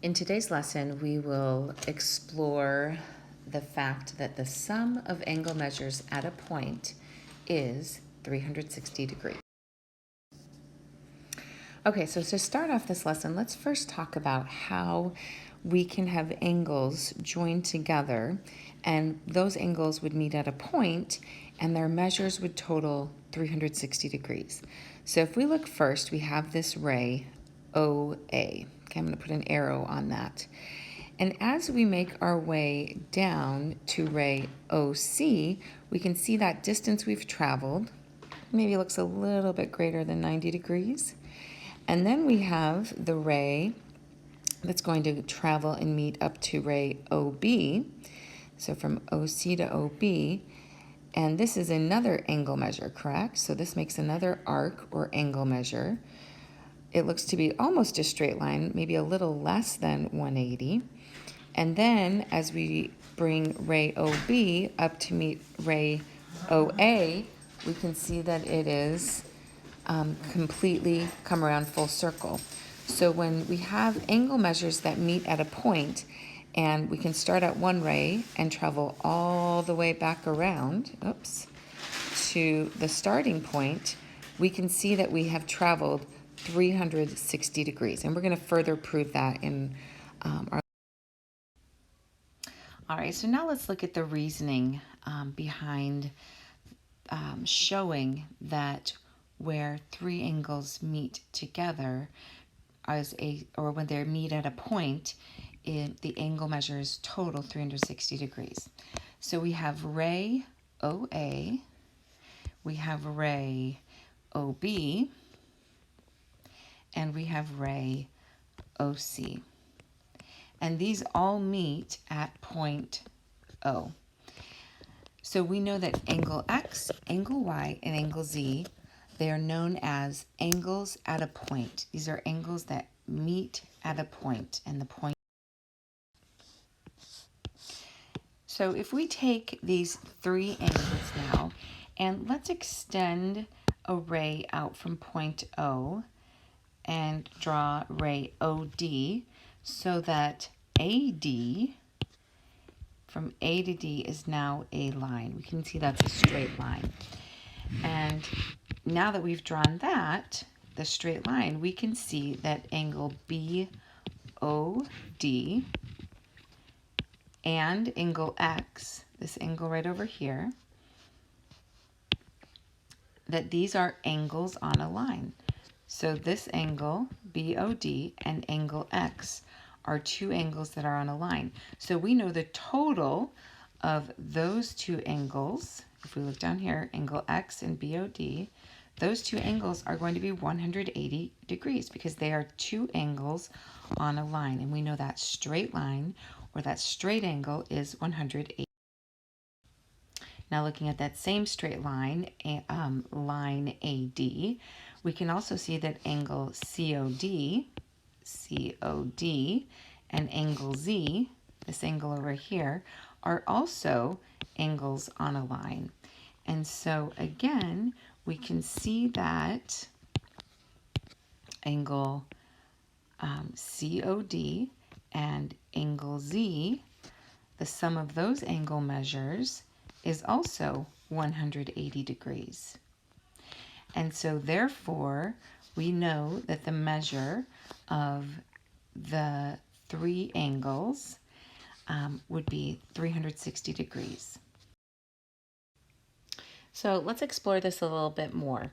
In today's lesson, we will explore the fact that the sum of angle measures at a point is 360 degrees. Okay, so to start off this lesson, let's first talk about how we can have angles joined together, and those angles would meet at a point and their measures would total 360 degrees. So if we look first, we have this ray OA. Okay, I'm going to put an arrow on that. And as we make our way down to ray OC, we can see that distance we've traveled maybe looks a little bit greater than 90 degrees. And then we have the ray that's going to travel and meet up to ray OB. So from OC to OB, and this is another angle measure, correct? So this makes another arc or angle measure. It looks to be almost a straight line, maybe a little less than 180. And then as we bring ray OB up to meet ray OA, we can see that it is completely come around full circle. So when we have angle measures that meet at a point, and we can start at one ray and travel all the way back around, to the starting point, we can see that we have traveled 360 degrees. And we're going to further prove that in our... All right, so now let's look at the reasoning behind showing that where three angles meet together or when they meet at a point, the angle measures total 360 degrees. So we have ray OA, we have ray OB, and we have ray OC. And these all meet at point O. So we know that angle X, angle Y, and angle Z, they are known as angles at a point. These are angles that meet at a point, and the point. So if we take these three angles now, and let's extend a ray out from point O and draw ray OD so that AD from A to D is now a line. We can see that's a straight line. And now that we've drawn that, the straight line, we can see that angle BOD and angle X, this angle right over here, that these are angles on a line. So this angle, BOD, and angle X are two angles that are on a line. So we know the total of those two angles, if we look down here, angle X and BOD, those two angles are going to be 180 degrees because they are two angles on a line. And we know that straight line or that straight angle is 180. Now looking at that same straight line, line AD, we can also see that angle COD, and angle Z, this angle over here, are also angles on a line. And so again, we can see that angle COD and angle Z, the sum of those angle measures is also 180 degrees. And so therefore, we know that the measure of the three angles would be 360 degrees. So let's explore this a little bit more.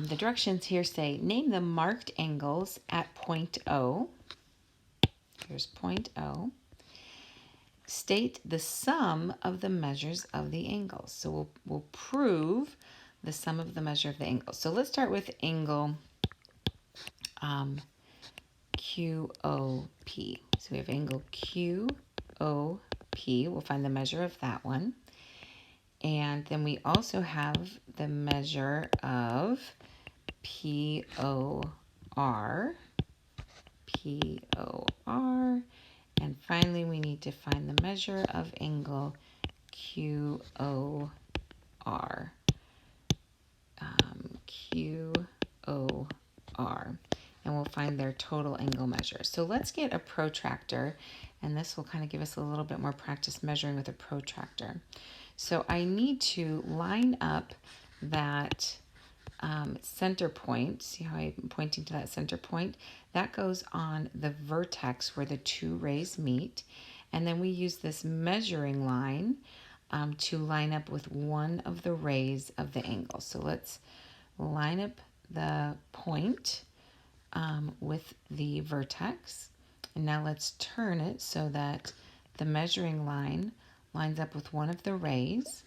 The directions here say, name the marked angles at point O. Here's point O. State the sum of the measures of the angles. So we'll prove the sum of the measure of the angles. So let's start with angle QOP. So we have angle QOP. We'll find the measure of that one. And then we also have the measure of POR. And finally, we need to find the measure of angle QOR. QOR. and we'll find their total angle measure. So let's get a protractor, and this will kind of give us a little bit more practice measuring with a protractor. So I need to line up that center point. See how I'm pointing to that center point? That goes on the vertex where the two rays meet. And then we use this measuring line to line up with one of the rays of the angle. So let's line up the point with the vertex. And now let's turn it so that the measuring line lines up with one of the rays.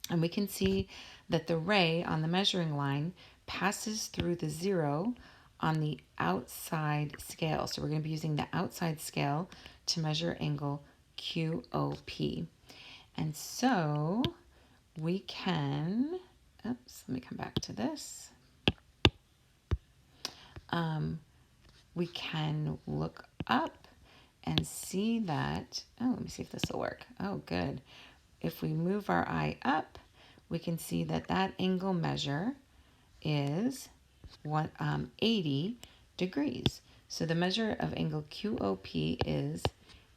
And we can see that the ray on the measuring line passes through the 0 on the outside scale. So we're going to be using the outside scale to measure angle QOP. And so we can, oops, let me come back to this. We can look up and see that, oh, let me see if this will work. Oh, good. If we move our eye up, we can see that that angle measure is 80 degrees. So the measure of angle QOP is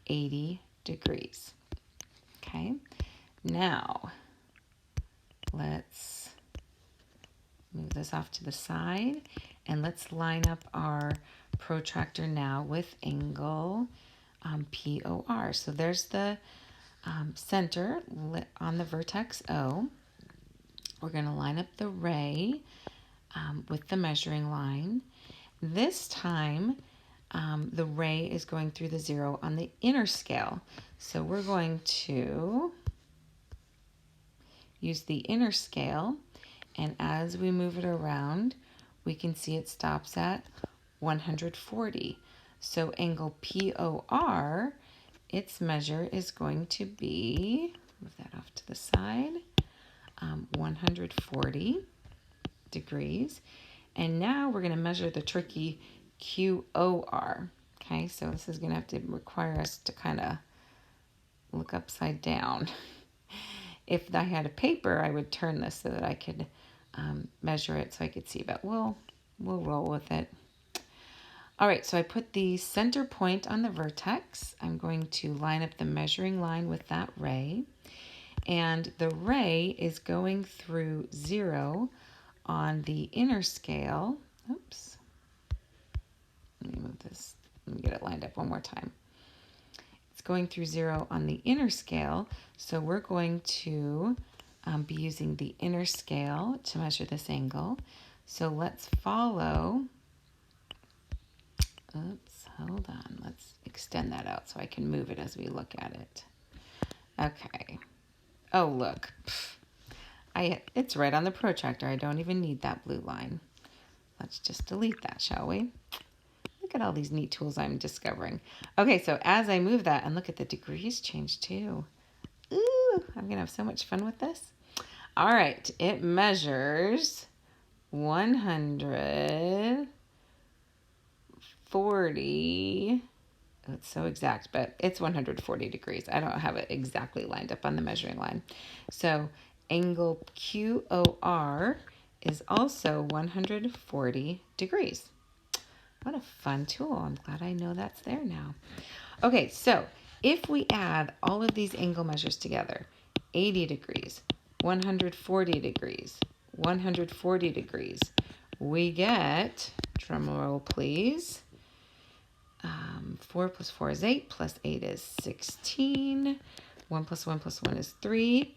80 degrees. Okay, now let's move this off to the side, and let's line up our protractor now with angle POR. So there's the center on the vertex O. We're going to line up the ray with the measuring line. This time, the ray is going through the 0 on the inner scale. So we're going to use the inner scale, and as we move it around, we can see it stops at 140. So angle POR, its measure is going to be, move that off to the side, 140 degrees. And now we're going to measure the tricky QOR. Okay, so this is going to have to require us to kind of look upside down. If I had a paper, I would turn this so that I could measure it so I could see, but we'll roll with it. All right, so I put the center point on the vertex. I'm going to line up the measuring line with that ray. And the ray is going through 0 on the inner scale. Oops. Let me move this. Let me get it lined up one more time. It's going through 0 on the inner scale. So we're going to be using the inner scale to measure this angle. So let's follow. Oops, hold on. Let's extend that out so I can move it as we look at it. Okay. Oh, look. It's right on the protractor. I don't even need that blue line. Let's just delete that, shall we? Look at all these neat tools I'm discovering. Okay, so as I move that, and look at the degrees change too. Ooh, I'm going to have so much fun with this. All right, it measures 140. Oh, it's so exact, but it's 140 degrees. I don't have it exactly lined up on the measuring line. So angle QOR is also 140 degrees. What a fun tool. I'm glad I know that's there now. Okay, so if we add all of these angle measures together, 80 degrees, 140 degrees, 140 degrees, we get, drum roll please, 4 plus 4 is 8, plus 8 is 16, 1 plus 1 plus 1 is 3,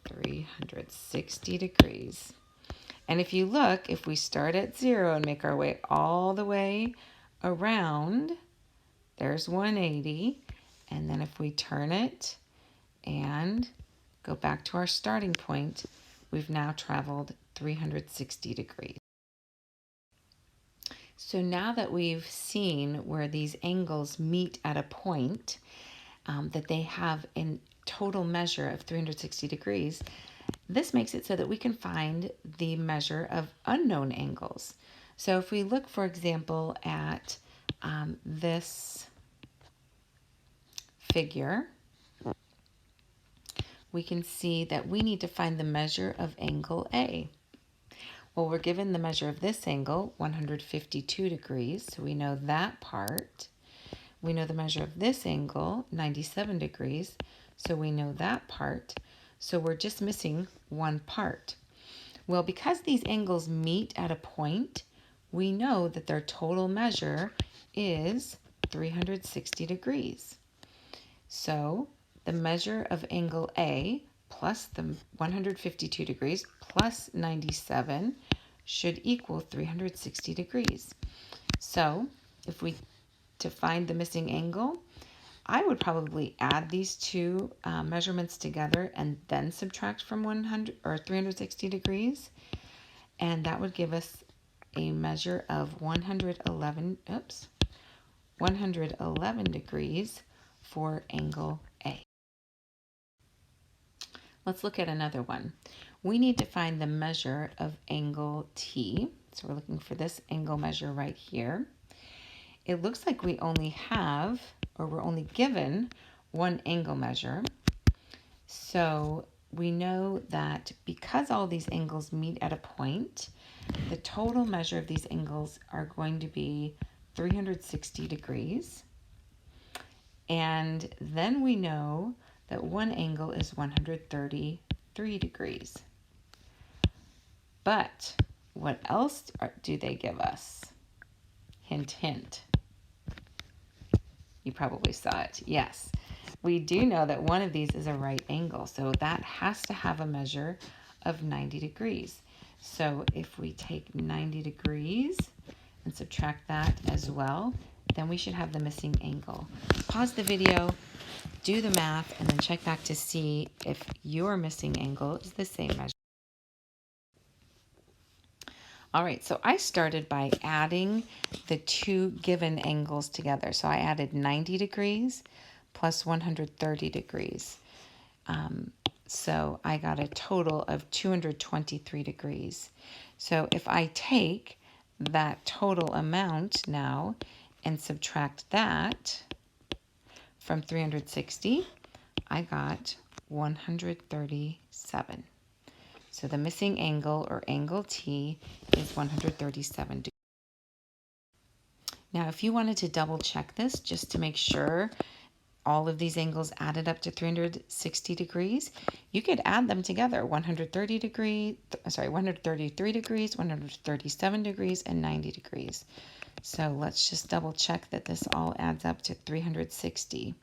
360 degrees. And if you look, if we start at 0 and make our way all the way around, there's 180. And then if we turn it and go back to our starting point, we've now traveled 360 degrees. So now that we've seen where these angles meet at a point, that they have a total measure of 360 degrees, this makes it so that we can find the measure of unknown angles. So if we look, for example, at this figure, we can see that we need to find the measure of angle A. Well, we're given the measure of this angle, 152 degrees, so we know that part. We know the measure of this angle, 97 degrees, so we know that part. So we're just missing one part. Well, because these angles meet at a point, we know that their total measure is 360 degrees. So the measure of angle A plus the 152 degrees plus 97 should equal 360 degrees. So to find the missing angle, I would probably add these two measurements together and then subtract from 100 or 360 degrees. And that would give us a measure of 111 degrees for angle A. Let's look at another one. We need to find the measure of angle T. So we're looking for this angle measure right here. It looks like we only have, or we're only given, one angle measure. So we know that because all these angles meet at a point, the total measure of these angles are going to be 360 degrees. And then we know that one angle is 133 degrees. But what else do they give us? Hint, hint. You probably saw it. Yes. We do know that one of these is a right angle, so that has to have a measure of 90 degrees. So if we take 90 degrees and subtract that as well, then we should have the missing angle. Pause the video, do the math, and then check back to see if your missing angle is the same measure. All right, so I started by adding the two given angles together. So I added 90 degrees plus 130 degrees. So I got a total of 223 degrees. So if I take that total amount now and subtract that from 360, I got 137. So the missing angle, or angle T, is 137 degrees. Now, if you wanted to double check this just to make sure all of these angles added up to 360 degrees, you could add them together, 133 degrees, 137 degrees, and 90 degrees. So let's just double check that this all adds up to 360.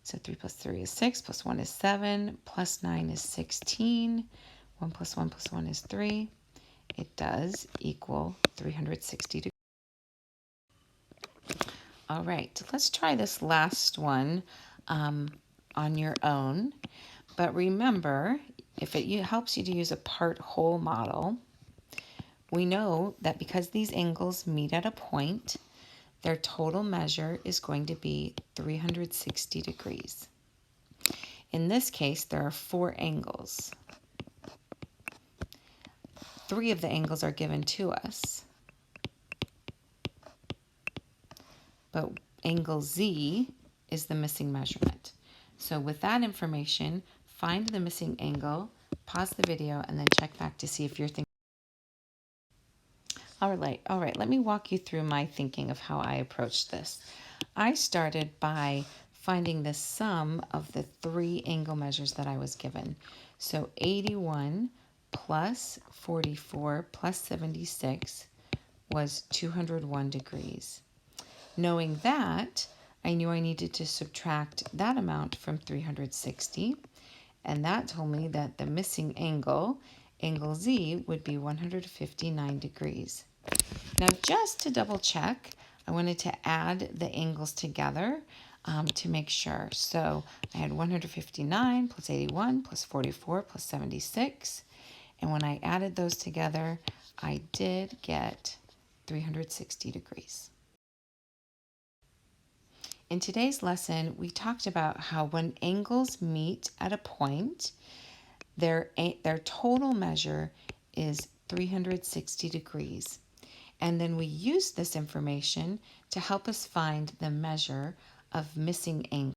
So 3 plus 3 is 6, plus 1 is 7, plus 9 is 16. 1 plus 1 plus 1 is 3. It does equal 360 degrees. All right, let's try this last one on your own. But remember, if it helps you to use a part-whole model, we know that because these angles meet at a point, their total measure is going to be 360 degrees. In this case, there are 4 angles. 3 of the angles are given to us. But angle Z is the missing measurement. So with that information, find the missing angle, pause the video, and then check back to see if you're thinking. All right, let me walk you through my thinking of how I approached this. I started by finding the sum of the 3 angle measures that I was given. So 81 plus 44 plus 76 was 201 degrees. Knowing that, I knew I needed to subtract that amount from 360, and that told me that the missing angle, angle Z, would be 159 degrees. Now, just to double check, I wanted to add the angles together to make sure. So I had 159 plus 81 plus 44 plus 76. And when I added those together, I did get 360 degrees. In today's lesson, we talked about how when angles meet at a point, their total measure is 360 degrees. And then we use this information to help us find the measure of missing angles.